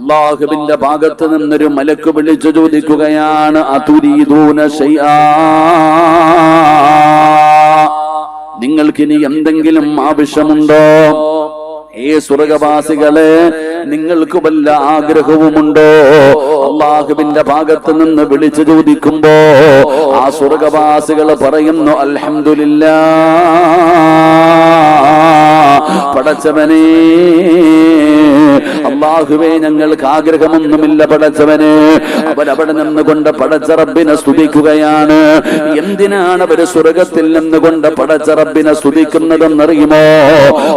അല്ലാഹുവിന്റെ ഭാഗത്ത് നിന്നൊരു മലക്ക് വിളിച്ചു ചോദിക്കുകയാണ്, അതുരീദൂന ശൈആ, നിങ്ങൾക്കിനി എന്തെങ്കിലും ആവശ്യമുണ്ടോ? സ്വർഗവാസികളെ, നിങ്ങൾക്ക് വല്ല ആഗ്രഹവുമുണ്ടോ? അല്ലാഹുവിന്റെ ഭാഗത്ത് നിന്ന് വിളിച്ചു ചോദിക്കുമ്പോ ആ സ്വർഗവാസികൾ പറയുന്നു, അൽഹംദുലില്ലാഹ്, പടച്ചവനേ, അല്ലാഹുവേ, ഞങ്ങൾക്ക് ആഗ്രഹമൊന്നുമില്ല പടച്ചവനെ. അവരവിടെ നിന്നുകൊണ്ട് പടച്ച റബ്ബിനെ സ്തുതിക്കുകയാണ്. എന്തിനാണ് അവര് സ്വർഗത്തിൽ നിന്നുകൊണ്ട് പടച്ച റബ്ബിനെ സ്തുതിക്കുന്നതെന്നറിയുമോ?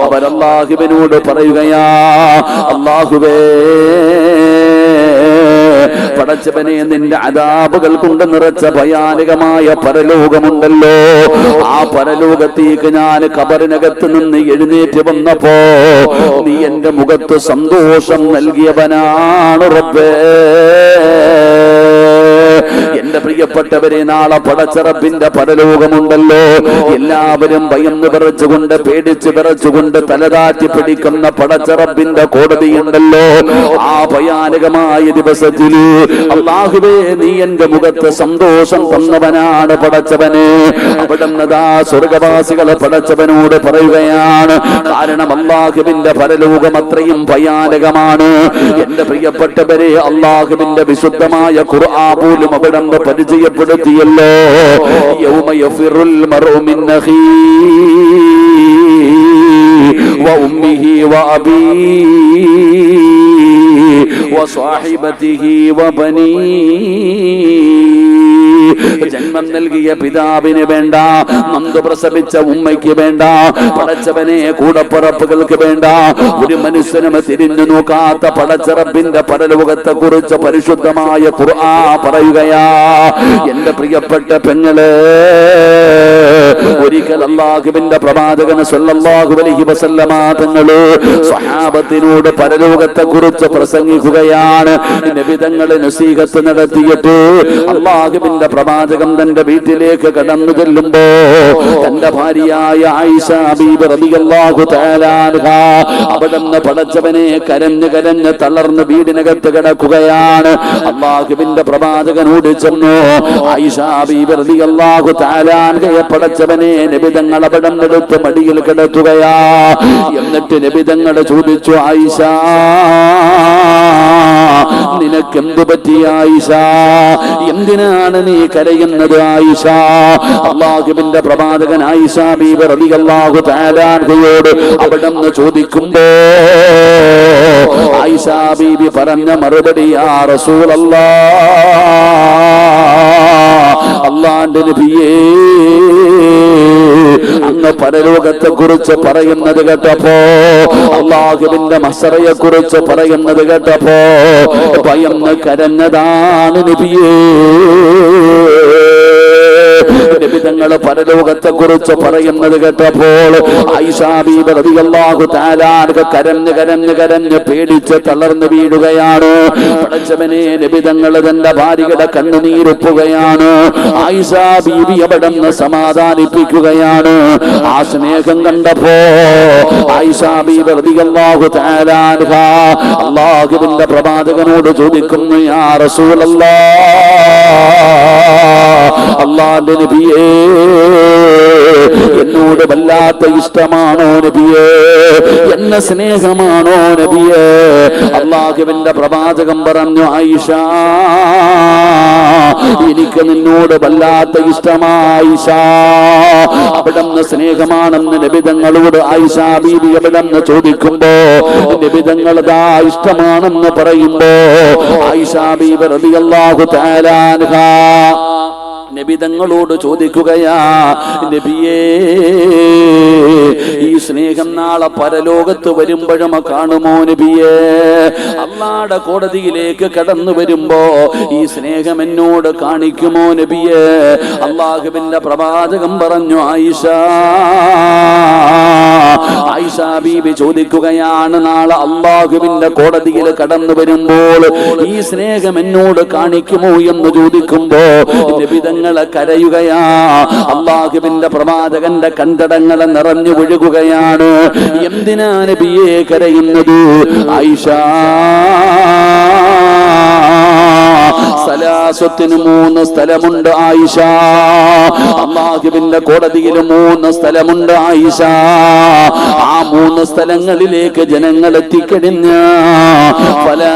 അവരല്ലാഹുവിനോട് പറയുകയാ, അല്ലാഹുവേ, പടച്ചവനെ, നിന്റെ അദാബുകൾ കൊണ്ട് നിറച്ച ഭയാനകമായ പരലോകമുണ്ടല്ലോ, ആ പരലോകത്തേക്ക് ഞാൻ ഖബറിനകത്ത് നിന്ന് എഴുന്നേറ്റ് വന്നപ്പോ നീ എന്റെ മുഖത്ത് സന്തോഷം നൽകിയവനാണ് റബ്ബേ. എന്റെ പ്രിയപ്പെട്ടവരെ, നാളെ പടച്ച റബ്ബിന്റെ പരലോകമുണ്ടല്ലോ. എല്ലാവരും ഭയന്ന് വിറച്ചുകൊണ്ട്, പേടിച്ച് വിറച്ചുകൊണ്ട് തലതാറ്റി പിടിക്കുന്ന പടച്ച റബ്ബിന്റെ കോടതിയുണ്ടല്ലോ. ആ ഭയാനകമായ ദിവസത്തിൽ അല്ലാഹുവേ, നീ എന്റെ മുഖത്ത് സന്തോഷം തന്നവനാണ് പടച്ചവനെ. അവിടുന്നതാ സ്വർഗവാസികളെ പടച്ചവനോട് പറയുകയാണ്. കാരണം അല്ലാഹുവിന്റെ പരലോകം അത്രയും ഭയാനകമാണ്. എന്റെ പ്രിയപ്പെട്ടവരെ, അല്ലാഹുവിന്റെ വിശുദ്ധമായ ഖുർആൻ പോലും അവിടുന്ന് പരിചയപ്പെടുത്തിയല്ലോ. യൗമ യഫിറുൽ മർഉ മിൻ അഖീഹി വ ഉമ്മിഹി വ അബീഹി വസ്വാഹിബതിഹി വബനീഹി. ജന്മം നൽകിയ പിതാവിന് വേണ്ട, നന്ദു പ്രസവിച്ച ഉമ്മയ്ക്ക് വേണ്ട, പടച്ചവനെ കൂടപ്പുറപ്പുകൾക്ക് വേണ്ട, ഒരു മനുഷ്യനും തിരിഞ്ഞു നോക്കാത്ത പടച്ച റബ്ബിന്റെ പരലോകത്തെ കുറിച്ച് പരിശുദ്ധമായ ഖുർആൻ പറയുകയാ. എന്റെ പ്രിയപ്പെട്ട പെങ്ങളെ, ഒരിക്കൽ അല്ലാഹുവിന്റെ പ്രവാചകൻ സ്വല്ലല്ലാഹു അലൈഹി വസല്ലമ തങ്ങള് സ്വഹാബത്തിനോട് പരലോകത്തെ കുറിച്ച് പ്രസംഗിക്കുകയാണ്. നബി തങ്ങളെ നസീഹത്ത് നടത്തിയിട്ട് അല്ലാഹുവിന്റെ പ്രവാചകൻ തന്റെ വീട്ടിലേക്ക് കടന്നു ചെല്ലുമ്പോ തന്റെ ഭാര്യയായ ആയിഷ ബീബി റളിയല്ലാഹു തആല അൻഹാ അവിടുന്ന് പടച്ചവനെ കരഞ്ഞ് കരഞ്ഞ് തളർന്ന് വീടിനകത്ത് കിടക്കുകയാണ്. അല്ലാഹുവിന്റെ പ്രവാചകനോട് ചെന്നു ആയിഷ ബീബി റളിയല്ലാഹു തആല അൻഹയെ പടച്ചവനെ നബി തങ്ങൾ അവിടുന്ന് എടുത്ത് മടിയിൽ കിടത്തുകയാ. എന്നിട്ട് നബി തങ്ങൾ ചോദിച്ചു, ആയിഷ, നിനക്കെന്തു പറ്റി ആയിഷ? എന്തിനാണ് നീ കരയുന്നത് ആയിഷ? അല്ലാഹുവിന്റെ പ്രവാചകൻ ആയിഷ ബീബി റളിയല്ലാഹു തആല അൻഹയോട് അവിടുന്ന് ചോദിക്കുമ്പോ ആയിഷ ബീബി പറഞ്ഞ മറുപടി, യാ റസൂലല്ലാഹ്, അല്ലാഹുവിന്റെ നബിയേ, അങ്ങ് പരലോകത്തെ കുറിച്ച് പറയുന്നത് കേട്ടപ്പോ, അല്ലാഹുവിന്റെ മഹ്ശറയെ കുറിച്ച് പറയുന്നത് കേട്ടപ്പോ ഭയന്ന് കരഞ്ഞതാണ് നബിയേ. നബി തങ്ങൾ പരലോകത്തെ കുറിച്ച് പറയുന്നത് കേട്ടപ്പോൾ ആയിഷ ബീബി റളിയല്ലാഹു തആല അൻഹ കരഞ്ഞ് കരഞ്ഞ് കരഞ്ഞ് പേടിച്ച് തളർന്നു വീഴുകയാണ്. പടച്ചവനെ, നബി തങ്ങൾ തന്റെ ഭാര്യയുടെ കണ്ണുനീരൊപ്പുകയാണ്. ആയിഷ ബീബി അവിടുന്ന് സമാധാനിപ്പിക്കുകയാണ്. ആ സ്നേഹം കണ്ടപ്പോ ആയിഷ ബീബി റളിയല്ലാഹു തആല അൻഹ അല്ലാഹുവിന്റെ പ്രവാചകനോട് ചോദിക്കുന്നു, യാ റസൂലല്ലാഹ്, അല്ലാഹുവിന്റെ നബിയേ, എന്നോട് വല്ലാത്ത ഇഷ്ടമാണോ നബിയേ? എന്നെ സ്നേഹമാണോ നബിയേ? അല്ലാഹുവിന്റെ പ്രവാചകൻ പറഞ്ഞു, ആയിഷ, എനിക്ക് നിന്നോട് വല്ലാത്ത ഇഷ്ടമായിഷ. അവിടുന്ന് സ്നേഹമാണെന്ന് നബി തങ്ങളോട് ആയിഷ ബീബി അവിടുന്ന് ചോദിക്കുമ്പോ നബി തങ്ങളതാ ഇഷ്ടമാണെന്ന് പറയുമ്പോ ആയിഷ ബീബി റളിയല്ലാഹു തആല അൻഹാ നബി തങ്ങളോട് ചോദിക്കുകയാ, നബിയേ, ഈ സ്നേഹം നാളെ പരലോകത്ത് വരുമ്പോഴും കാണുമോ നബിയേ? അല്ലാഹുവിന്റെ കോടതിയിലേക്ക് കടന്നു വരുമ്പോ ഈ സ്നേഹം എന്നോട് കാണിക്കുമോ നബിയേ? അല്ലാഹുവിന്റെ പ്രവാചകൻ പറഞ്ഞു, ആയിഷ, ആയിഷ ബീബി ചോദിക്കുകയാണ്, നാളെ അല്ലാഹുവിന്റെ കോടതിയിൽ കടന്നു വരുമ്പോൾ ഈ സ്നേഹം എന്നോട് കാണിക്കുമോ എന്ന് ചോദിക്കുമ്പോ നബി തങ്ങളെ കരയുകയാ. അല്ലാഹുവിന്റെ പ്രവാചകന്റെ കണ്ടടങ്ങളെ നിറഞ്ഞു ഒഴുകുകയാണ്. എന്തിനാ നബിയെ കരയുന്നത്? ആയിഷ, സ്വത്തിന് 3 സ്ഥലമുണ്ട് ആയിഷ. അല്ലാഹുവിന്റെ കോടതിയിൽ 3 സ്ഥലമുണ്ട് ആയിഷ. ആ 3 സ്ഥലങ്ങളിലേക്ക് ജനങ്ങൾ എത്തിക്കഴിഞ്ഞ ഫലാ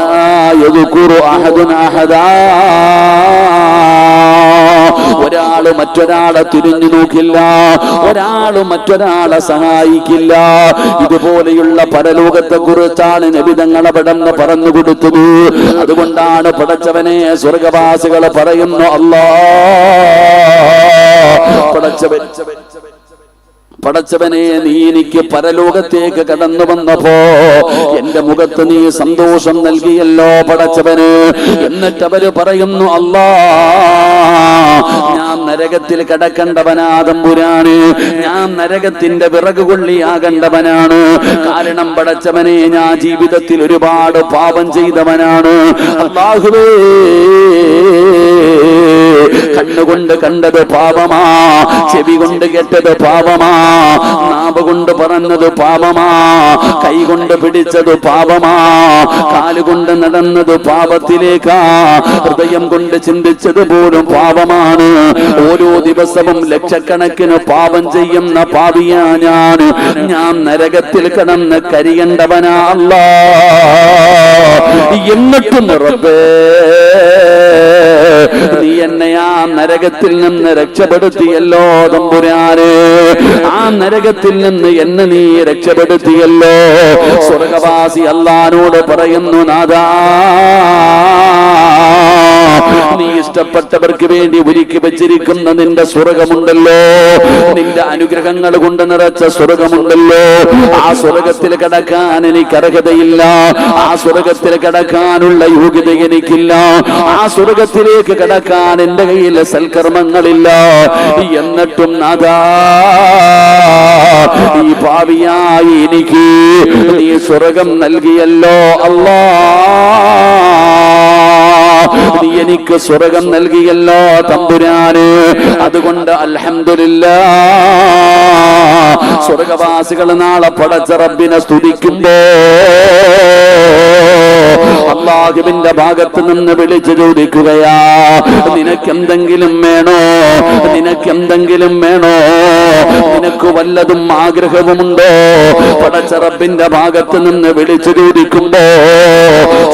യദ്കുറു അഹദുൻ അഹദാ, ഒരാള് മറ്റൊരാളെ തിരിഞ്ഞു നോക്കില്ല, ഒരാള് മറ്റൊരാളെ സഹായിക്കില്ല. ഇതുപോലെയുള്ള പരലോകത്തെ കുറിച്ചാണ് നബി തങ്ങൾ അവിടെന്ന് പറഞ്ഞു കൊടുത്തത്. അതുകൊണ്ടാണ് പടച്ചവനെ സ്വർഗവാസികൾ പറയുന്നു, പടച്ചവനെ നീ എനിക്ക് പരലോകത്തേക്ക് കടന്നു വന്നപ്പോ എന്റെ മുഖത്ത് നീ സന്തോഷം നൽകിയല്ലോ പടച്ചവന്. എന്നിട്ട് അവര് പറയുന്നു, അല്ലാ ഞാൻ നരകത്തിൽ കിടക്കേണ്ടവനാ തമ്പുരാന്, ഞാൻ നരകത്തിന്റെ വിറക് കൊള്ളിയാകേണ്ടവനാണ്. കാരണം പടച്ചവനെ ഞാൻ ജീവിതത്തിൽ ഒരുപാട് പാപം ചെയ്തവനാണ്. അല്ലാഹുവേ, കണ്ണുകൊണ്ട് കണ്ടത് പാപമാ, ചെവി കൊണ്ട് കേട്ടത് പാപമാ, നാവ് കൊണ്ട് പറഞ്ഞത് പാപമാ, കൈ കൊണ്ട് പിടിച്ചത് പാപമാ, കാലുകൊണ്ട് നടന്നത് പാപത്തിലേക്കാ, ഹൃദയം കൊണ്ട് ചിന്തിച്ചത് പോലും പാപമാണ്. ഓരോ ദിവസവും ലക്ഷക്കണക്കിന് പാപം ചെയ്യുന്ന പാപിയാ ഞാൻ നരകത്തിൽ കിടന്ന് കരിയേണ്ടവനാ അല്ലാ. എന്നിട്ടും റബ്ബേ നീ എന്നെ ആ നരകത്തിൽ നിന്ന് രക്ഷപ്പെടുത്തിയല്ലോ തമ്പുരാനെ, ആ നരകത്തിൽ നിന്ന് എന്നെ നീ രക്ഷപ്പെടുത്തിയല്ലോ. സ്വർഗവാസി അല്ലാഹുവോട് പറയുന്നു, നാഥാ നീ ഇഷ്ടപ്പെട്ടവർക്ക് വേണ്ടി ഒരുക്കി വെച്ചിരിക്കുന്ന നിന്റെ സ്വർഗമുണ്ടല്ലോ, നിന്റെ അനുഗ്രഹങ്ങൾ കൊണ്ട് നിറച്ച സ്വർഗമുണ്ടല്ലോ, ആ സ്വർഗത്തിൽ കിടക്കാൻ എനിക്ക് അർഹതയില്ല, ആ സ്വർഗത്തിൽ കിടക്കാനുള്ള യോഗ്യത എനിക്കില്ല, ആ സ്വർഗത്തിലേക്ക് കിടക്കാൻ എന്റെ കയ്യിൽ സൽക്കർമ്മങ്ങളില്ല. എന്നിട്ടും നാഥാ ഈ പാപിയായി എനിക്ക് നീ സ്വർഗം നൽകിയല്ലോ അല്ലാ, നീ എനിക്ക് സ്വർഗം നൽകിയല്ലോ തമ്പുരാന്. അതുകൊണ്ട് അൽഹംദുലില്ലാഹ്, സ്വർഗവാസികൾ നാളെ പടച്ച റബ്ബിനെ സ്തുതിക്കുമ്പോ അല്ലാഹുവിന്റെ ഭാഗത്ത് നിന്ന് വിളിച്ചു ചോദിക്കുകയാ, നിനക്കെന്തെങ്കിലും വേണോ, നിനക്കെന്തെങ്കിലും വേണോ, നിനക്ക് വല്ലതും ആഗ്രഹവുമുണ്ടോ? പടച്ച റബ്ബിന്റെ ഭാഗത്ത് നിന്ന് വിളിച്ചു ചോദിക്കുമ്പോ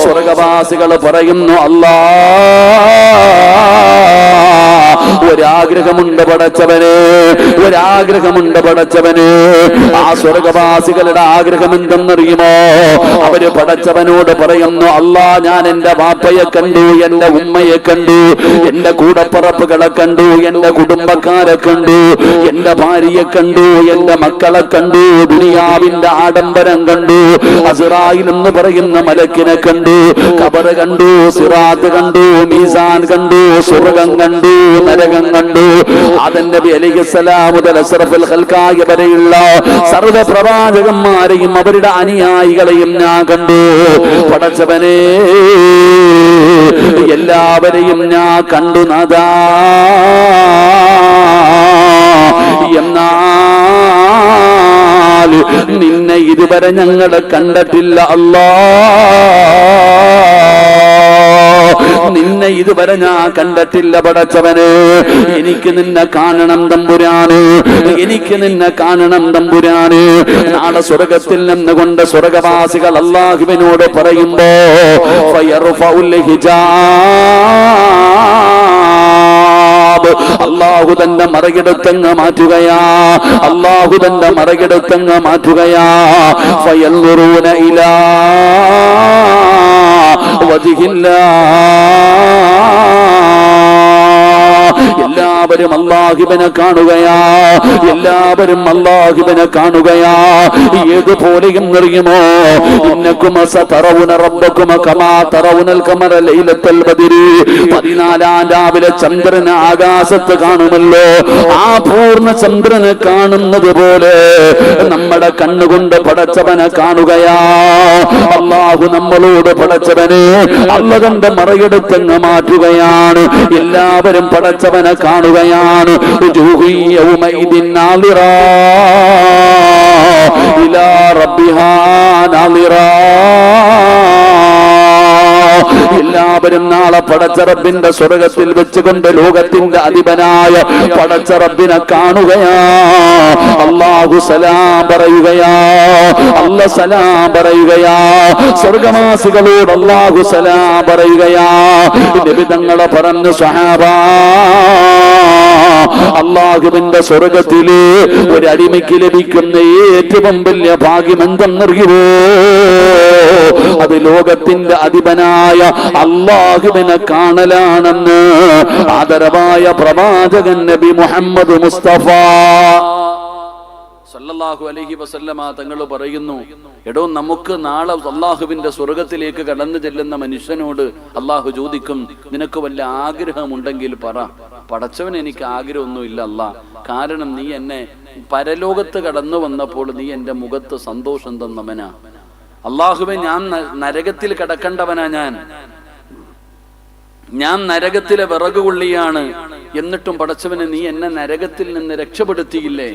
സ്വർഗവാസികൾ പറയുന്നു, അല്ലാ ഒരാഗ്രഹമുണ്ട് പടച്ചവന്, ഒരാഗ്രഹമുണ്ട് പടച്ചവന്. ആ സ്വർഗവാസികളുടെ ആഗ്രഹം എന്തെന്നറിയുമോ? അവര് പടച്ചവനോട് പറയുന്നു, അല്ലാ ഞാൻ എന്റെ വാപ്പയെ കണ്ടു, എന്റെ ഉമ്മയെ കണ്ടു, എന്റെ കൂടപ്പറപ്പുകളെ കണ്ടു, എന്റെ കുടുംബക്കാരെ കണ്ടു, എന്റെ ഭാര്യയെ കണ്ടു, എന്റെ മക്കളെ കണ്ടു, ദുനിയാവിന്റെ ആഡംബരം കണ്ടു, അസ്റായിൽ എന്ന് പറയുന്ന മലക്കിനെ കണ്ടു, ഖബർ കണ്ടു, സിറാത്ത് കണ്ടു, മീസാൻ കണ്ടു, സ്വർഗം കണ്ടു, നരകം കണ്ടു. ആദം നബി അലൈഹിസ്സലാം മുതൽ അസ്റഫുൽ ഖൽഖായ വരെയുള്ള സർവ്വ പ്രവാചകന്മാരെയും അവരുടെ അനുയായികളെയും ഞാൻ കണ്ടു. പടച്ചവനെ എല്ലാവരെയും ഞാൻ കണ്ടു നാഥാ. എന്നാൽ നിന്നെ ഇതുവരെ ഞങ്ങൾ കണ്ടിട്ടില്ല അല്ലാ, നിന്നെ ഇതുവരെ ഞാൻ കണ്ടിട്ടില്ല പടച്ചവന്. എനിക്ക് നിന്നെ കാണണം തമ്പുരാന്, എനിക്ക് നിന്നെ കാണണം തമ്പുരാന്. നാളെ സ്വർഗത്തിൽ നിന്നുകൊണ്ട് സ്വർഗവാസികൾ അല്ലാഹുവിനോട് പറയുമ്പോ ഫയർഫഉൽ ഹിജാബ്, അല്ലാഹു തന്റെ മറകിടത്തങ്ങ് മാറ്റുകയാ, അല്ലാഹു തന്റെ മറകിടത്തങ്ങ് മാറ്റുകയാ. ഫയൻദുറൂന ഇലാ വജ്ഹില്ലാ, എല്ലാവരും അല്ലാഹുവിനെ കാണുകയാ, എല്ലാവരും അല്ലാഹുവിനെ കാണുകയാ. ഏതുപോലെയും അറിയുമോ? ഇന്നകും സതറൗന റബ്ബകും കമാ തറൗനൽ ഖമറ ലൈലത്തുൽ ബദ്രി, 14 രാവിലെ ചന്ദ്രനെ ആകാശത്ത് കാണുമല്ലോ, ആ പൂർണ്ണ ചന്ദ്രനെ കാണുന്നത് പോലെ നമ്മുടെ കണ്ണുകൊണ്ട് പടച്ചവനെ കാണുകയാ. അല്ലാഹു നമ്മളോട് പടച്ചവനെ അല്ലാഹുവിന്റെ മറയെടുത്തങ്ങ് മാറ്റുകയാണ്. എല്ലാവരും പടച്ചവനെ കാണുകയാണ്. യൗമഇദിൻ നാളിറാ ഇലാ റബ്ബിഹാ നാളിറാ, എല്ലാ എല്ലാവരും നാളെ പടച്ച റബ്ബിന്റെ സ്വർഗത്തിൽ വെച്ചുകൊണ്ട് ലോകത്തിന്റെ അധിപനായ പടച്ച റബ്ബിനെ കാണുകയാ. അല്ലാഹു സലാം പറയുകയാ, അല്ലാഹു സലാം പറയുകയാ. സ്വർഗവാസികളോട് അല്ലാഹു സലാം പറയുകയാ. നബി തങ്ങളെ പറഞ്ഞു, സ്വഹാബാ, അല്ലാഹുവിന്റെ സ്വർഗത്തില് ഒരു അടിമയ്ക്ക് ലഭിക്കുന്ന ഏറ്റവും വലിയ ഭാഗ്യം എന്തെന്നറിയുമോ? അത് ലോകത്തിന്റെ അധിപനായ അല്ലാഹുവിനെ കാണലാണെന്ന് ആദരവായ പ്രവാചകൻ നബി മുഹമ്മദ് മുസ്തഫ സല്ലല്ലാഹു അലൈഹി വസല്ലമ തങ്ങൾ പറയുന്നു, എടോ, നമുക്ക് നാളെ അല്ലാഹുവിന്റെ സ്വർഗത്തിലേക്ക് കടന്നു ചെല്ലുന്ന മനുഷ്യനോട് അല്ലാഹു ചോദിക്കും, നിനക്ക് വല്ല ആഗ്രഹമുണ്ടെങ്കിൽ പറ. പടച്ചവൻ, എനിക്ക് ആഗ്രഹമൊന്നുമില്ല അല്ലാ, കാരണം നീ എന്നെ പരലോകത്ത് കടന്നു വന്നപ്പോൾ നീ എന്റെ മുഖത്ത് സന്തോഷം തന്നവനാ. അല്ലാഹുവേ, ഞാൻ നരകത്തിൽ കിടക്കേണ്ടവനാ, ഞാൻ നരകത്തിലെ വിറകുകൊള്ളിയാണ്. എന്നിട്ടും പടച്ചവനെ, നീ എന്നെ നരകത്തിൽ നിന്ന് രക്ഷപ്പെടുത്തിയില്ലേ?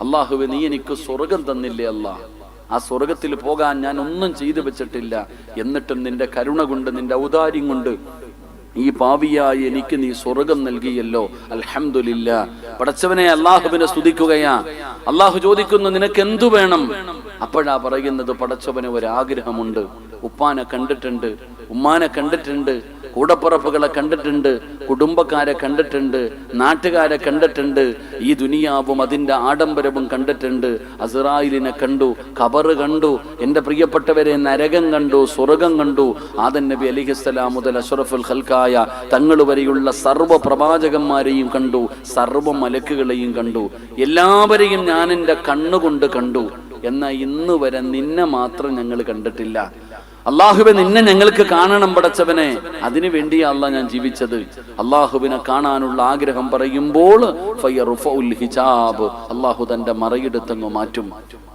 അല്ലാഹുവേ, നീ എനിക്ക് സ്വർഗം തന്നില്ലേ അല്ലാ? ആ സ്വർഗത്തിൽ പോകാൻ ഞാൻ ഒന്നും ചെയ്തു വെച്ചിട്ടില്ല. എന്നിട്ടും നിന്റെ കരുണ കൊണ്ട്, നിന്റെ ഔദാര്യം കൊണ്ട് ഈ പാപിയായി എനിക്ക് നീ സ്വർഗം നൽകിയല്ലോ. അൽഹംദുലില്ലാ. പടച്ചവനെ, അല്ലാഹുവിനെ സ്തുതിക്കുകയാ. അല്ലാഹു ചോദിക്കുന്നു, നിനക്ക് എന്തു വേണം? അപ്പോഴാ പറയുന്നത്, പടച്ചവന് ഒരാഗ്രഹമുണ്ട്. ഉപ്പാനെ കണ്ടിട്ടുണ്ട്, ഉമ്മാനെ കണ്ടിട്ടുണ്ട്, കൂടപ്പുറപ്പുകളെ കണ്ടിട്ടുണ്ട്, കുടുംബക്കാരെ കണ്ടിട്ടുണ്ട്, നാട്ടുകാരെ കണ്ടിട്ടുണ്ട്, ഈ ദുനിയാവും അതിന്റെ ആഡംബരവും കണ്ടിട്ടുണ്ട്. അസ്റായിലിനെ കണ്ടു, ഖബർ കണ്ടു, എന്റെ പ്രിയപ്പെട്ടവരെ, നരകം കണ്ടു, സ്വർഗം കണ്ടു. ആദം നബി അലൈഹിസ്സലാം മുതൽ അഷ്റഫുൽ ഖൽഖായ തങ്ങൾ വരെയുള്ള സർവ്വ പ്രവാചകന്മാരെയും കണ്ടു, സർവ്വ മലക്കുകളെയും കണ്ടു. എല്ലാവരെയും ഞാൻ എൻ്റെ കണ്ണുകൊണ്ട് കണ്ടു. എന്നാൽ ഇന്ന് വരെ നിന്നെ മാത്രം ഞങ്ങൾ കണ്ടിട്ടില്ല. അല്ലാഹുവേ, നിന്നെ ഞങ്ങൾക്ക് കാണണം പടച്ചവനെ. അതിനു വേണ്ടിയാ അല്ലാഹ് ഞാൻ ജീവിച്ചത്. അല്ലാഹുവിനെ കാണാനുള്ള ആഗ്രഹം പറയുമ്പോൾ ഫയർഫഉൽ ഹിജാബ്, അല്ലാഹു തന്റെ മറയെടുത്തങ്ങ് മാറ്റും.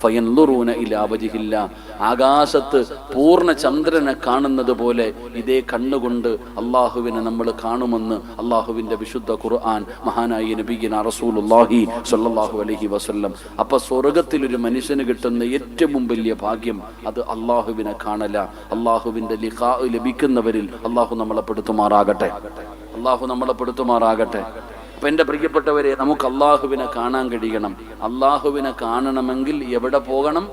ഫയൻദുറൂന ഇലാ വജ്ഹില്ലാ, ആകാശത്ത് പൂർണ്ണ ചന്ദ്രനെ കാണുന്നത് പോലെ ഇതേ കണ്ണുകൊണ്ട് അല്ലാഹുവിനെ നമ്മൾ കാണുമെന്ന് അല്ലാഹുവിന്റെ വിശുദ്ധ ഖുർആൻ മഹാനായ നബിയിന റസൂലുള്ളാഹി സ്വല്ലല്ലാഹു അലൈഹി വസല്ലം. അപ്പൊ സ്വർഗത്തിൽ ഒരു മനുഷ്യന് കിട്ടുന്ന ഏറ്റവും വലിയ ഭാഗ്യം അത് അല്ലാഹുവിനെ കാണല. അല്ലാഹുവിന്റെ ലിഖാ ലഭിക്കുന്നവരിൽ അല്ലാഹു നമ്മളെ പെടുത്തുമാറാകട്ടെ. അല്ലാഹു നമ്മളെ പെടുത്തുമാറാകട്ടെ. അപ്പൊ എന്റെ പ്രിയപ്പെട്ടവരെ, നമുക്ക് അല്ലാഹുവിനെ കാണാൻ കഴിയണം. അല്ലാഹുവിനെ കാണണമെങ്കിൽ എവിടെ പോകണം?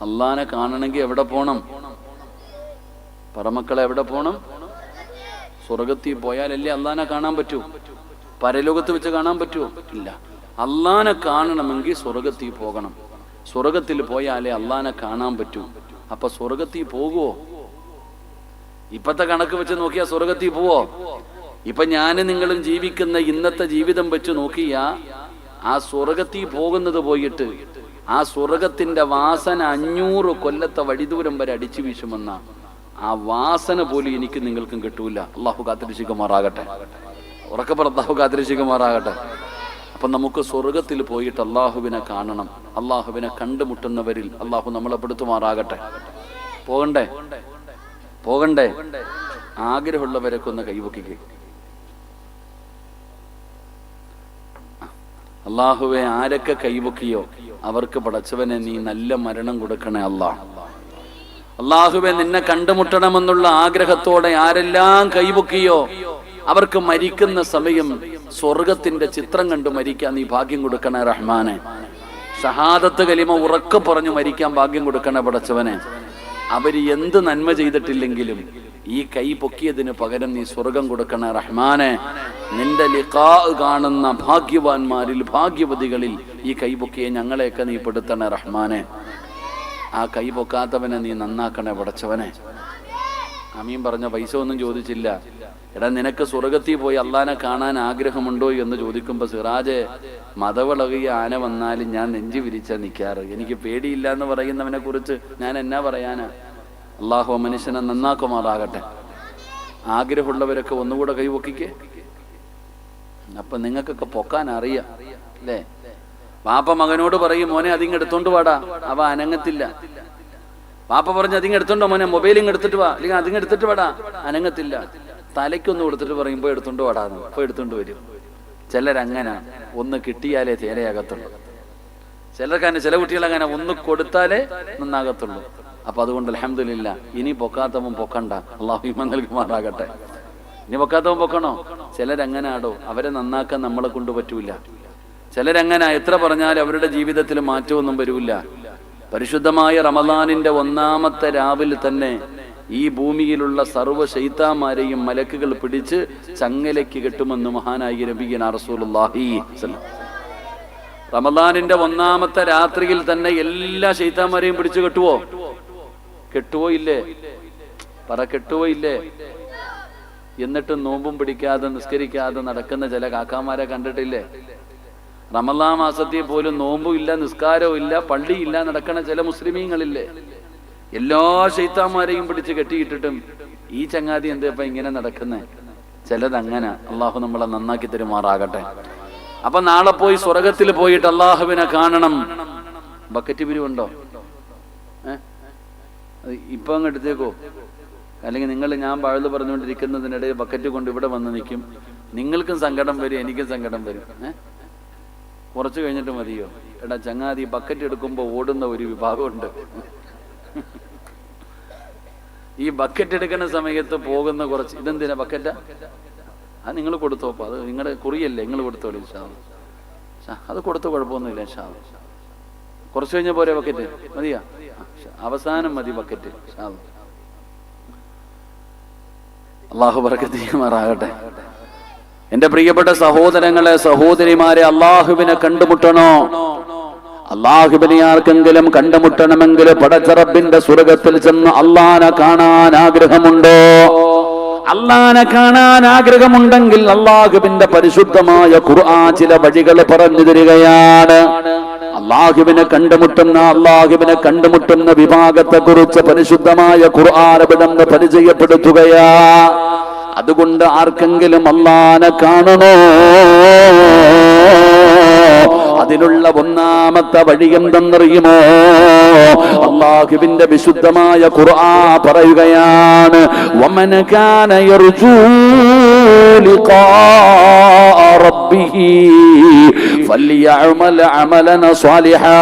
അല്ലാഹനെ കാണണമെങ്കിൽ എവിടെ പോണം? പറമക്കളെ, എവിടെ പോണം? സ്വർഗത്തിൽ പോയാലല്ലേ അല്ലാഹനെ കാണാൻ പറ്റൂ? പരലോകത്ത് വെച്ച് കാണാൻ പറ്റുമോ? ഇല്ല. അല്ലാഹനെ കാണണമെങ്കിൽ സ്വർഗത്തിൽ പോകണം. സ്വർഗത്തിൽ പോയാലേ അല്ലാഹനെ കാണാൻ പറ്റൂ. അപ്പൊ സ്വർഗത്തിൽ പോകുവോ? ഇപ്പത്തെ കണക്ക് വെച്ച് നോക്കിയാ സ്വർഗത്തിൽ പോവോ? ഇപ്പൊ ഞാനും നിങ്ങളും ജീവിക്കുന്ന ഇന്നത്തെ ജീവിതം വെച്ച് നോക്കിയാ ആ സ്വർഗത്തിൽ പോകുന്നത് പോയിട്ട് ആ സ്വർഗത്തിന്റെ വാസന 500 കൊല്ലത്തെ വഴിദൂരം വരെ അടിച്ചു വീശുമെന്ന ആ വാസന പോലും എനിക്ക് നിങ്ങൾക്കും കിട്ടൂല. അള്ളാഹു കാത്തിരക്ഷിക്കുമാറാകട്ടെ. ഉറക്കപ്പുറം അള്ളാഹു കാത്തിരക്ഷിക്കുമാറാകട്ടെ. അപ്പൊ നമുക്ക് സ്വർഗത്തിൽ പോയിട്ട് അള്ളാഹുവിനെ കാണണം. അള്ളാഹുവിനെ കണ്ടുമുട്ടുന്നവരിൽ അള്ളാഹു നമ്മളെ പെടുത്തുമാറാകട്ടെ. പോകണ്ടേ? പോകണ്ടേ? ആഗ്രഹമുള്ളവരൊക്കെ ഒന്ന് കൈവക്കിക്കേ. അള്ളാഹുവെ, ആരൊക്കെ കൈവക്കിയോ അവർക്ക് പടച്ചവനെ നീ നല്ല മരണം കൊടുക്കണേ അല്ലാഹ്. അള്ളാഹുവെ, നിന്നെ കണ്ടുമുട്ടണമെന്നുള്ള ആഗ്രഹത്തോടെ ആരെല്ലാം കൈവക്കിയോ അവർക്ക് മരിക്കുന്ന സമയം സ്വർഗത്തിന്റെ ചിത്രം കണ്ടു മരിക്കാൻ നീ ഭാഗ്യം കൊടുക്കണേ റഹ്മാനെ. ഷഹാദത്ത് കലിമ ഉറക്കെ പറഞ്ഞു മരിക്കാൻ ഭാഗ്യം കൊടുക്കണേ പടച്ചവനെ. അവര് എന്ത് നന്മ ചെയ്തിട്ടില്ലെങ്കിലും ഈ കൈ പൊക്കിയതിന് പകരം നീ സ്വർഗം കൊടുക്കണേ റഹ്മാനെ. നിന്റെ ലിഖാ കാണുന്ന ഭാഗ്യവാന്മാരിൽ, ഭാഗ്യവതികളിൽ ഈ കൈ പൊക്കിയെ ഞങ്ങളെയൊക്കെ നീ പെടുത്തണേ റഹ്മാനെ. ആ കൈ പൊക്കാത്തവനെ നീ നന്നാക്കണേ പടച്ചവനെ. അമീൻ പറഞ്ഞ പൈസ ഒന്നും ചോദിച്ചില്ല. എടാ, നിനക്ക് സ്വർഗത്തിൽ പോയി അള്ളാനെ കാണാൻ ആഗ്രഹമുണ്ടോ എന്ന് ചോദിക്കുമ്പോ സിറാജെ, മതവിളകിയ ആന വന്നാലും ഞാൻ നെഞ്ചു വിരിച്ചാ നിൽക്കാറ്. എനിക്ക് പേടിയില്ല എന്ന് പറയുന്നവനെ കുറിച്ച് ഞാൻ എന്നാ പറയാനാ? അള്ളാഹു മനുഷ്യനെ നന്നാക്കുമാറാകട്ടെ. ആഗ്രഹമുള്ളവരൊക്കെ ഒന്നുകൂടെ കൈവക്കിക്കേ. അപ്പൊ നിങ്ങൾക്കൊക്കെ പൊക്കാൻ അറിയാം അല്ലേ? പാപ്പ മകനോട് പറയും, മോനെ അതിങ്ങെടുത്തോണ്ട് വാടാ. അവ അനങ്ങത്തില്ല. പാപ്പ പറഞ്ഞ് അതിങ്ങെടുത്തോണ്ടോ മോനെ, മൊബൈലിങ് എടുത്തിട്ട് വാ, അല്ലെങ്കിൽ അതിങ്ങെടുത്തിട്ട് വാടാ. അനങ്ങത്തില്ല. തലയ്ക്കൊന്ന് കൊടുത്തിട്ട് പറയുമ്പോ എടുത്തോണ്ട് വാടാന്ന്. ഇപ്പൊ എടുത്തോണ്ട് വരും. ചിലരങ്ങനെ ഒന്ന് കിട്ടിയാലേ തേരയാകത്തുള്ളൂ. ചിലർക്കങ്ങനെ, ചില കുട്ടികളങ്ങനെ ഒന്ന് കൊടുത്താലേ നന്നാകത്തുള്ളൂ. അപ്പൊ അതുകൊണ്ട് അൽഹംദുലില്ലാ ഇനി പൊക്കാത്തവൻ പൊക്കണ്ട, അള്ളാഹു ഈമാൻ നൽകുമാറാകട്ടെ. ഇനി പൊക്കാത്തവൻ പൊക്കണോ? ചിലരങ്ങനെ ആടോ, അവരെ നന്നാക്കാൻ നമ്മളെ കൊണ്ട് പറ്റൂല. ചിലരങ്ങനെ എത്ര പറഞ്ഞാലും അവരുടെ ജീവിതത്തിൽ മാറ്റമൊന്നും വരൂല. പരിശുദ്ധമായ റമദാനിന്റെ ഒന്നാമത്തെ രാവിൽ തന്നെ ഈ ഭൂമിയിലുള്ള സർവ്വ ശൈത്താന്മാരെയും മലക്കുകൾ പിടിച്ച് ചങ്ങലയ്ക്ക് കെട്ടുമെന്ന് മഹാനായി നബിയുനാ റസൂലുള്ളാഹി റമദാനിന്റെ ഒന്നാമത്തെ രാത്രിയിൽ തന്നെ എല്ലാ ശൈത്താന്മാരെയും പിടിച്ചു കെട്ടുവോ? കെട്ടുവോ ഇല്ലേ? പറ, കെട്ടുവോ ഇല്ലേ? എന്നിട്ട് നോമ്പും പിടിക്കാതെ നിസ്കരിക്കാതെ നടക്കുന്ന ചില കാക്കാമാരെ കണ്ടിട്ടില്ലേ? റമദാൻ മാസത്തിൽ പോലും നോമ്പും ഇല്ല, നിസ്കാരവും ഇല്ല, പള്ളിയില്ല നടക്കണ ചില മുസ്ലിമീങ്ങളില്ലേ? എല്ലാ ശൈത്താന്മാരെയും പിടിച്ച് കെട്ടിയിട്ടിട്ടും ഈ ചങ്ങാതി എന്താ ഇങ്ങനെ നടക്കുന്നേ? ചിലതങ്ങനെ. അള്ളാഹു നമ്മളെ നന്നാക്കി തരുമാറാകട്ടെ. അപ്പൊ നാളെ പോയി സ്വർഗത്തിൽ പോയിട്ട് അള്ളാഹുവിനെ കാണണം. ബക്കറ്റ് പിരിവുണ്ടോ? ഇപ്പൊ അങ്ങ് എടുത്തേക്കോ. അല്ലെങ്കിൽ നിങ്ങൾ ഞാൻ പഴുത് പറഞ്ഞുകൊണ്ടിരിക്കുന്നതിനിടയിൽ ബക്കറ്റ് കൊണ്ട് ഇവിടെ വന്ന് നിൽക്കും. നിങ്ങൾക്കും സങ്കടം വരും, എനിക്കും സങ്കടം വരും. കുറച്ച് കഴിഞ്ഞിട്ട് മതിയോ? എടാ ചങ്ങാതി, ബക്കറ്റ് എടുക്കുമ്പോൾ ഓടുന്ന ഒരു വിഭാഗമുണ്ട്. ഈ ബക്കറ്റ് എടുക്കുന്ന സമയത്ത് പോകുന്ന കുറച്ച്, ഇതെന്തിനാ ബക്കറ്റാ? അത് നിങ്ങൾ കൊടുത്തോ. അപ്പൊ അത് നിങ്ങളുടെ കുറിയല്ലേ, നിങ്ങൾ കൊടുത്തോളൂ. അത് കൊടുത്ത കുഴപ്പമൊന്നുമില്ല. കുറച്ച് കഴിഞ്ഞ പോരെ ബക്കറ്റ്? മതിയാ? അവസാനം മതി ബക്കറ്റ്. അള്ളാഹു ബർക്കത്ത് ചെയ്യുമാറാകട്ടെ. എന്റെ പ്രിയപ്പെട്ട സഹോദരങ്ങളെ, സഹോദരിമാരെ, അള്ളാഹുവിനെ കണ്ടുമുട്ടണോ? അള്ളാഹുവിനെ ആർക്കെങ്കിലും കണ്ടുമുട്ടണമെങ്കിൽ പടച്ച റബ്ബിന്റെ സ്വർഗത്തിൽ ചെന്ന് അള്ളാഹനെ കാണാൻ ആഗ്രഹമുണ്ടോ? അള്ളാഹനെ കാണാൻ ആഗ്രഹമുണ്ടെങ്കിൽ അള്ളാഹുവിന്റെ പരിശുദ്ധമായ ഖുർആൻ ചില വഴികൾ പറഞ്ഞു തരികയാണ്. അള്ളാഹുവിനെ കണ്ടുമുട്ടുന്ന വിഭാഗത്തെ കുറിച്ച് പരിശുദ്ധമായ ഖുർആൻ അവിടുന്ന് പരിചയപ്പെടുത്തുകയാ. അതുകൊണ്ട് ആർക്കെങ്കിലും അള്ളാഹനെ കാണണോ? അതിനുള്ള ഒന്നാമത്തെ വഴി എന്തെന്നറിയുമോ? അല്ലാഹുവിന്റെ വിശുദ്ധമായ ഖുർആൻ പറയുകയാണ്, വമൻ കാന യർജൂ ലിഖാഅ റബ്ബിഹി ഫല്യഅമൽ അമലൻ സ്വാലിഹാ.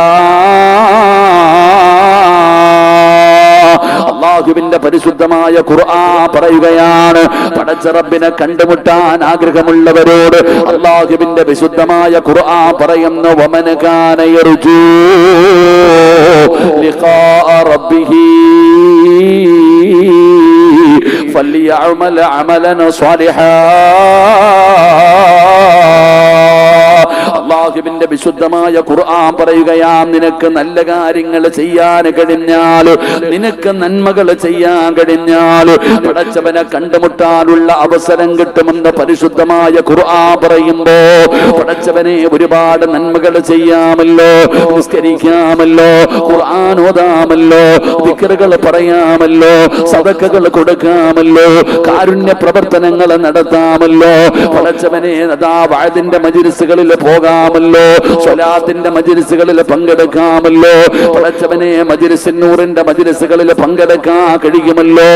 അല്ലാഹുവിന്റെ പരിശുദ്ധമായ ഖുർആൻ പറയുകയാണ്, പടച്ച റബ്ബിനെ കണ്ടുമുട്ടാൻ ആഗ്രഹമുള്ളവരോട് അല്ലാഹുവിന്റെ വിശുദ്ധമായ ഖുർആൻ പറയുന്നു, വമൻ കാന യർജൂ ലിഖാഅ റബ്ബിഹി ഫല്യഅമൽ അമലൻ സ്വാലിഹാ. അല്ലാഹുവിന്റെ വിശുദ്ധമായ ഖുർആൻ പറയുകയാം, നിനക്ക് നല്ല കാര്യങ്ങൾ ചെയ്യാൻ കഴിഞ്ഞാൽ, നിനക്ക് നന്മകൾ ചെയ്യാൻ കഴിഞ്ഞാൽ പടച്ചവനെ കണ്ടുമുട്ടാനുള്ള അവസരം കിട്ടുമെന്ന് പരിശുദ്ധമായ ഖുർആൻ പറയുമ്പോ, പടച്ചവനെ ഒരുപാട് നന്മകൾ ചെയ്യാമല്ലോ, നിസ്കരിക്കാമല്ലോ, ഖുർആൻ ഓതാമല്ലോ, ദിക്റുകൾ പറയാമല്ലോ, സദഖകൾ കൊടുക്കാമല്ലോ, കാരുണ്യ പ്രവർത്തനങ്ങൾ നടത്താമല്ലോ. പടച്ചവനെ അതാ വഅദിന്റെ മജ്‌ലിസുകളിൽ പോകാമല്ലോ, സ്വലാത്തിന്റെ മജ്‌ലിസുകളിൽ പങ്കെടുക്കാമല്ലോ, പടച്ചവനെ മജ്‌ലിസുൻ നൂറിന്റെ മജ്‌ലിസുകളിൽ പങ്കെടുക്കാൻ കഴിയുമല്ലോ.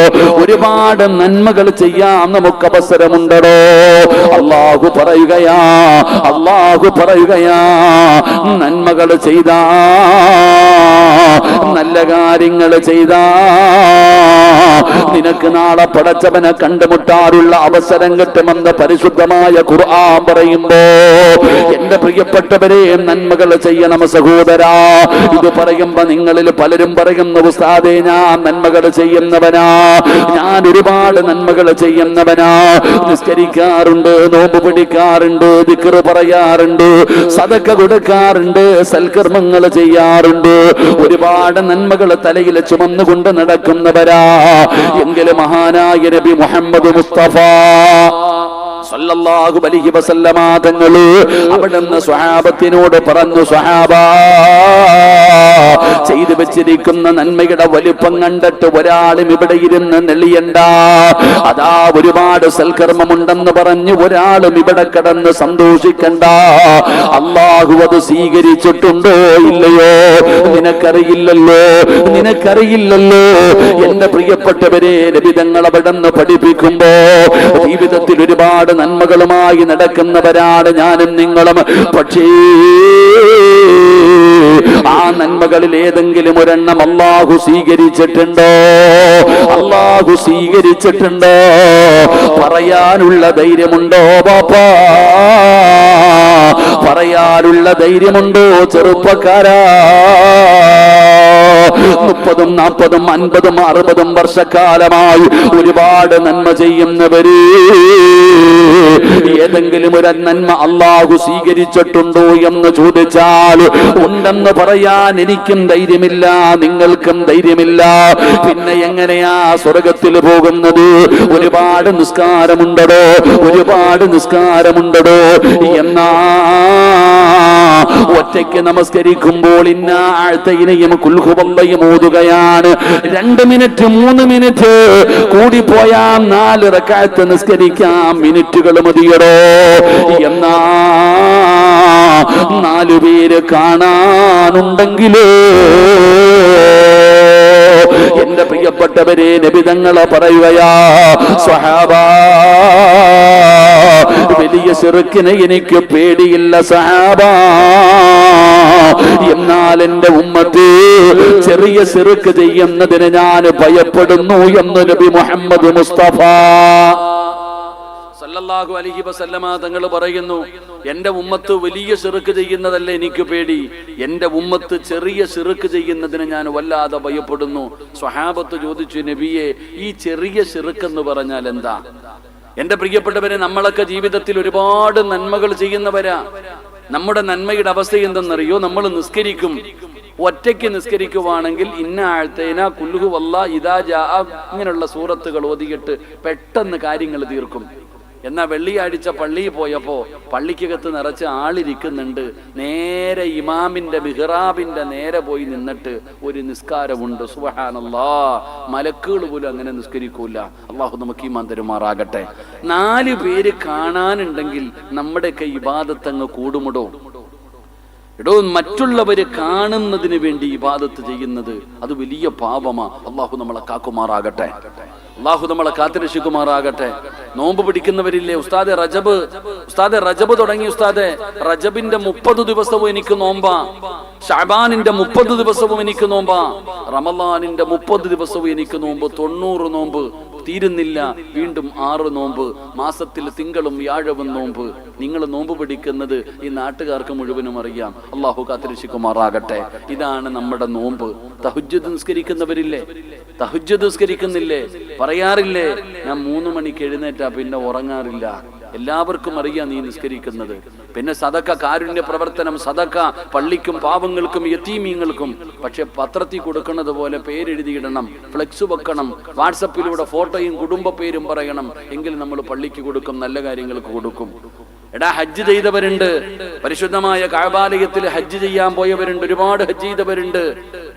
ഒരുപാട് നന്മകൾ ചെയ്യാൻ നമുക്ക് അവസരമുണ്ടോ? അല്ലാഹു പറയുകയാ നന്മകൾ ചെയ്താ, നല്ല കാര്യങ്ങൾ ചെയ്താ നിനക്ക് നാളെ പടച്ചവനെ കണ്ടുമുട്ടാറുള്ള അവസരം കിട്ടുമെന്ന് പരിശുദ്ധമായ ഖുർആൻ പറയുമ്പോ, എന്റെ പ്രിയപ്പെട്ടവരെ, നന്മകൾ ചെയ്യണം സഹോദരാ. ഇത് പറയുമ്പോ നിങ്ങളിൽ പലരും പറയുന്നു, ഉസ്താദേ ഞാൻ നന്മകൾ ചെയ്യുന്നവനാ, ഞാൻ ഒരുപാട് നന്മകൾ ചെയ്യുന്നവനാ, നിസ്കരിക്കാറുണ്ട്, നോമ്പ് പിടിക്കാറുണ്ട്, ദിക്റ് പറയാറുണ്ട്, സദഖ കൊടുക്കാറുണ്ട്, സൽക്കർമ്മങ്ങൾ ചെയ്യാറുണ്ട്, ഒരുപാട് നന്മകൾ തലയിൽ ചുമന്നുകൊണ്ട് നടക്കുന്നവരാ. എങ്കിലും മഹാനായ നബി മുഹമ്മദ് മുസ്തഫ സല്ലല്ലാഹു അലൈഹി വസല്ലമ തങ്ങള് അവിടുന്ന് സ്വഹാബത്തിനോട് പറഞ്ഞു, സ്വഹാബാ, ചെയ്തു വെച്ചിരിക്കുന്ന നന്മയുടെ വലിപ്പം കണ്ടിട്ട് ഒരാളും ഇവിടെ ഇരുന്ന് നെളിയണ്ട. അതാ ഒരുപാട് സൽക്കർമ്മമുണ്ടെന്ന് പറഞ്ഞു ഒരാളും ഇവിടെ കിടന്ന് സന്തോഷിക്കണ്ട. അല്ലാഹു അത് സ്വീകരിച്ചിട്ടുണ്ടോ ഇല്ലയോ നിനക്കറിയില്ലല്ലോ. എന്റെ പ്രിയപ്പെട്ടവരെ, നബി തങ്ങൾ അവിടുന്ന് പഠിപ്പിക്കുമ്പോ ജീവിതത്തിൽ ഒരുപാട് നന്മകളുമായി നടക്കുന്നവരാണ് ഞാനും നിങ്ങളും. പക്ഷേ ആ നന്മകളിൽ ഏതെങ്കിലും ഒരെണ്ണം അല്ലാഹു സ്വീകരിച്ചിട്ടുണ്ടോ? അല്ലാഹു സ്വീകരിച്ചിട്ടുണ്ടോ? പറയാനുള്ള ധൈര്യമുണ്ടോ ബാപ്പാ? പറയാനുള്ള ധൈര്യമുണ്ടോ ചെറുപ്പക്കാരാ? 30, 40, 50, 60 വർഷക്കാലമായി ഒരുപാട് നന്മ ചെയ്യുന്നവര് ഏതെങ്കിലും ഒരു നന്മ അല്ലാഹു സ്വീകരിച്ചിട്ടുണ്ടോ എന്ന് ചോദിച്ചാൽ ഉണ്ടെന്ന് പറയാൻ എനിക്കും ധൈര്യമില്ല, നിങ്ങൾക്കും ധൈര്യമില്ല. പിന്നെ എങ്ങനെയാ സ്വർഗത്തിൽ പോകുന്നത്? ഒരുപാട് നിസ്കാരമുണ്ടോ? ഒരുപാട് നിസ്കാരമുണ്ടോ? എന്നാ ഒറ്റയ്ക്ക് നമസ്കരിക്കുമ്പോൾ ഇന്നാഴ്ത്തയിനെയും കുൽഹുവല്ലയും ഓതുകയാണ്. 2 മിനിറ്റ് 3 മിനിറ്റ് കൂടിപ്പോയാ 4 റക്അത്ത് നിസ്കരിക്കാം, മിനിറ്റുകൾ മതിയടോ. എന്നാ 4 പേര് കാണാനുണ്ടെങ്കിലോ എന്റെ പ്രിയപ്പെട്ടവരെ, നബി തങ്ങളെ പറയുകയാ, സ്വഹാബാ വലിയ ശിർക്കിനെ എനിക്ക് പേടിയില്ല സഹാബാ, എന്നാൽ എന്റെ ഉമ്മത്ത് ചെറിയ ശിർക്ക് ചെയ്യുന്നതിന് ഞാൻ ഭയപ്പെടുന്നു എന്ന് നബി മുഹമ്മദ് മുസ്തഫ സല്ലല്ലാഹു അലൈഹി വസല്ലമ തങ്ങൾ പറയുന്നു, എന്റെ ഉമ്മത്ത് വലിയ ശിർക്ക് ചെയ്യുന്നതല്ല എനിക്ക് പേടി, എന്റെ ഉമ്മത്ത് ചെറിയ ശിർക്ക് ചെയ്യുന്നതിന് ഞാൻ വല്ലാതെ ഭയപ്പെടുന്നു. സ്വഹാബത്ത് ചോദിച്ചു, നബിയെ ഈ ചെറിയ ശിർക്ക് എന്ന് പറഞ്ഞാൽ എന്താ? എന്റെ പ്രിയപ്പെട്ടവരെ, നമ്മളൊക്കെ ജീവിതത്തിൽ ഒരുപാട് നന്മകൾ ചെയ്യുന്നവരാ. നമ്മുടെ നന്മയുടെ അവസ്ഥ എന്തെന്നറിയോ? നമ്മൾ നിസ്കരിക്കും, ഒറ്റയ്ക്ക് നിസ്കരിക്കുവാണെങ്കിൽ ഇന്ന ആഴ്ത്തേന കുൽഹു വല്ലാ ഇദാ ജാ ഇങ്ങനെയുള്ള സൂറത്തുകൾ ഓതിയിട്ട് പെട്ടെന്ന് കാര്യങ്ങൾ തീർക്കും. എന്നാ വെള്ളിയാഴ്ച പള്ളിയിൽ പോയപ്പോ പള്ളിക്കകത്ത് നിറച്ച് ആളിരിക്കുന്നുണ്ട്, നേരെ ഇമാമിന്റെ മിഹ്റാബിന്റെ നേരെ പോയി നിന്നിട്ട് ഒരു നിസ്കാരമുണ്ട്. സുബ്ഹാനല്ലാഹ്, മലക്കുകൾ പോലും അങ്ങനെ നിസ്കരിക്കൂല. അള്ളാഹു നമുക്ക് ഈമാൻ തരുമാറാകട്ടെ. 4 പേര് കാണാനുണ്ടെങ്കിൽ നമ്മുടെയൊക്കെ ഇബാദത്തങ്ങ് കൂടുമുടോ? എടോ, മറ്റുള്ളവര് കാണുന്നതിന് വേണ്ടി ഇബാദത്ത് ചെയ്യുന്നത് അത് വലിയ പാപമാ. അള്ളാഹു നമ്മളെ കാക്കുമാറാകട്ടെ, അള്ളാഹു നമ്മളെ കാത്തുരക്ഷിക്കുമാറാകട്ടെ. നോമ്പ് പിടിക്കുന്നവരില്ലേ? ഉസ്താദെ റജബ് തുടങ്ങി. ഉസ്താദെ, റജബിന്റെ 30 ദിവസവും എനിക്ക് നോമ്പാ, ശഅബാനിന്റെ 30 ദിവസവും എനിക്ക് നോമ്പാ, റമളാനിന്റെ 30 ദിവസവും എനിക്ക് നോമ്പ്, 90 നോമ്പ് തീരുന്നില്ല, വീണ്ടും 6 നോമ്പ്, മാസത്തിൽ തിങ്കളും വ്യാഴവും നോമ്പ്. നിങ്ങൾ നോമ്പ് പിടിക്കുന്നത് ഈ നാട്ടുകാർക്ക് മുഴുവനും അറിയാം. അള്ളാഹു കാത്തുരക്ഷിക്കുമാറാകട്ടെ. ഇതാണ് നമ്മുടെ നോമ്പ്. തഹജ്ജുദ് നിസ്കരിക്കുന്നവരില്ലേ? തഹജ്ജുദ് നിസ്കരിക്കുന്നില്ലേ? പറയാറില്ലേ, ഞാൻ 3 മണിക്ക് എഴുന്നേറ്റാ പിന്നെ ഉറങ്ങാറില്ല. എല്ലാവർക്കും അറിയാം നീ നിസ്കരിക്കുന്നത്. പിന്നെ സദക്ക, കാരുണ്യ പ്രവർത്തനം, സദക്ക പള്ളിക്കും പാവങ്ങൾക്കും യതീമീങ്ങൾക്കും. പക്ഷെ പത്രത്തിൽ കൊടുക്കുന്നത് പോലെ പേരെഴുതിയിടണം, ഫ്ലെക്സ് വെക്കണം, വാട്സപ്പിലൂടെ ഫോട്ടോയും കുടുംബ പേരും പറയണം. എങ്കിൽ നമ്മൾ പള്ളിക്ക് കൊടുക്കും, നല്ല കാര്യങ്ങൾക്ക് കൊടുക്കും. എടാ, ഹജ്ജ് ചെയ്തവരുണ്ട്, പരിശുദ്ധമായ കഅബാലയത്തിൽ ഹജ്ജ് ചെയ്യാൻ പോയവരുണ്ട്, ഒരുപാട് ഹജ്ജ് ചെയ്തവരുണ്ട്.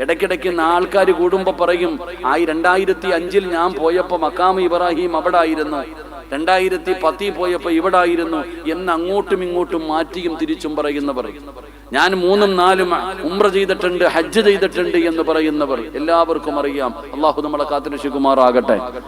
ഇടയ്ക്കിടയ്ക്ക് ആൾക്കാർ കൂടുമ്പോ പറയും, 2005 ഞാൻ പോയപ്പോ മഖാം ഇബ്രാഹിം അവിടെ ആയിരുന്നു, 2010 പോയപ്പോ ഇവിടെ ആയിരുന്നു എന്ന് അങ്ങോട്ടും ഇങ്ങോട്ടും മാറ്റിയും തിരിച്ചും പറയുന്നവർ, ഞാൻ 3ഉം 4ഉം ഉംറ ചെയ്തിട്ടുണ്ട്, ഹജ്ജ് ചെയ്തിട്ടുണ്ട് എന്ന് പറയുന്നവർ എല്ലാവർക്കും അറിയാം. അള്ളാഹു നമ്മളെ കാത്തുരക്ഷിക്കുമാറാകട്ടെ.